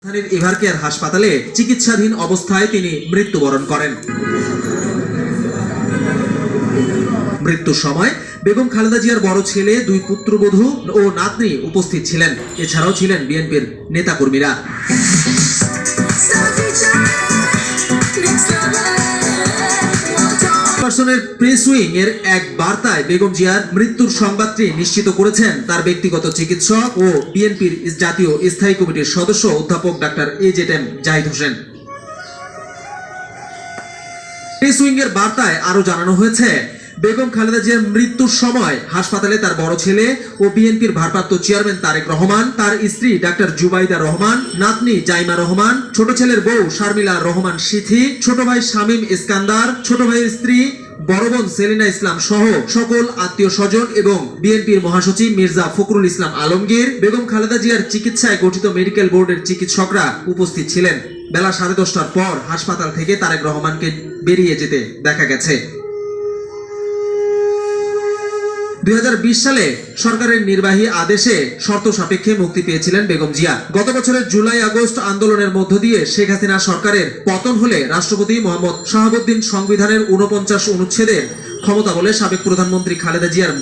এভারকেয়ার হাসপাতালে চিকিৎসাধীন অবস্থায় তিনি মৃত্যুবরণ করেন। মৃত্যুর সময় বেগম খালেদা জিয়ার বড় ছেলে, 2 পুত্রবধূ ও নাতনি উপস্থিত ছিলেন। এছাড়াও ছিলেন বিএনপির নেতাকর্মীরা। প্রেস উইং এর এক বার্তায় বেগম জিয়ার মৃত্যুর সংবাদটি নিশ্চিত করেছেন তার ব্যক্তিগত চিকিৎসক ও বিএনপির জাতীয় স্থায়ী কমিটির সদস্য অধ্যাপক doctor AZM Zahid Hossain. Press wing এর বার্তায় আরো জানানো হয়েছে, বেগম খালেদা জিয়ার মৃত্যুর সময় হাসপাতালে তার বড় ছেলে ও বিএনপির ভারপ্রাপ্ত চেয়ারম্যান তারেক রহমান, তার স্ত্রী ডাক্তার জুবাইদা রহমান, নাতনি জাইমা রহমান, ছোট ছেলের বউ শারমিলা রহমান সিথি, ছোট ভাই শামীম ইস্কান্দার, ছোট ভাইয়ের স্ত্রী, বড় বোন সেলিনা ইসলাম সহ সকল আত্মীয় স্বজন এবং বিএনপির মহাসচিব মির্জা ফখরুল ইসলাম আলমগীর, বেগম খালেদা জিয়ার চিকিৎসায় গঠিত মেডিকেল বোর্ডের চিকিৎসকরা উপস্থিত ছিলেন। বেলা 10:30টার পর হাসপাতাল থেকে তারেক রহমানকে বেরিয়ে যেতে দেখা গেছে। 2020 সালে সরকারের নির্বাহী আদেশে শর্ত সাপেক্ষে মুক্তি পেয়েছিলেন বেগম জিয়া। গত বছরের জুলাই-আগস্ট আন্দোলনের মধ্য দিয়ে শেখ হাসিনা সরকারের পতন হলে রাষ্ট্রপতি মোহাম্মদ শাহাবুদ্দিন সংবিধানের 49 অনুচ্ছেদের ক্ষমতা বলে সাবেক প্রধানমন্ত্রী খালেদা জিয়ার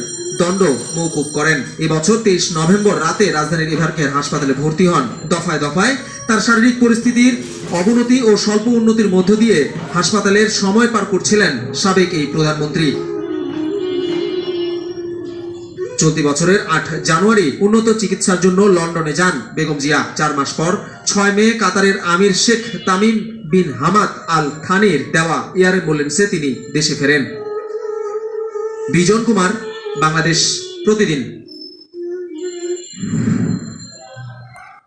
দণ্ড মওকুফ করেন। এবছর 23 নভেম্বর রাতে রাজধানীর এভারকেয়ার হাসপাতালে ভর্তি হন। দফায় দফায় তার শারীরিক পরিস্থিতির অবনতি ও স্বল্প উন্নতির মধ্য দিয়ে হাসপাতালের সময় পার করছিলেন সাবেক এই প্রধানমন্ত্রী। চলতি বছরের 8 জানুয়ারি উন্নত চিকিৎসার জন্য লন্ডনে যান বেগম জিয়া। 4 মাস পর 6 মে কাতারের আমির Sheikh Tamim bin Hamad Al থানির দেওয়া এয়ার অ্যাম্বুলেন্সে তিনি দেশে ফেরেন। বিজন কুমার, বাংলাদেশ প্রতিদিন।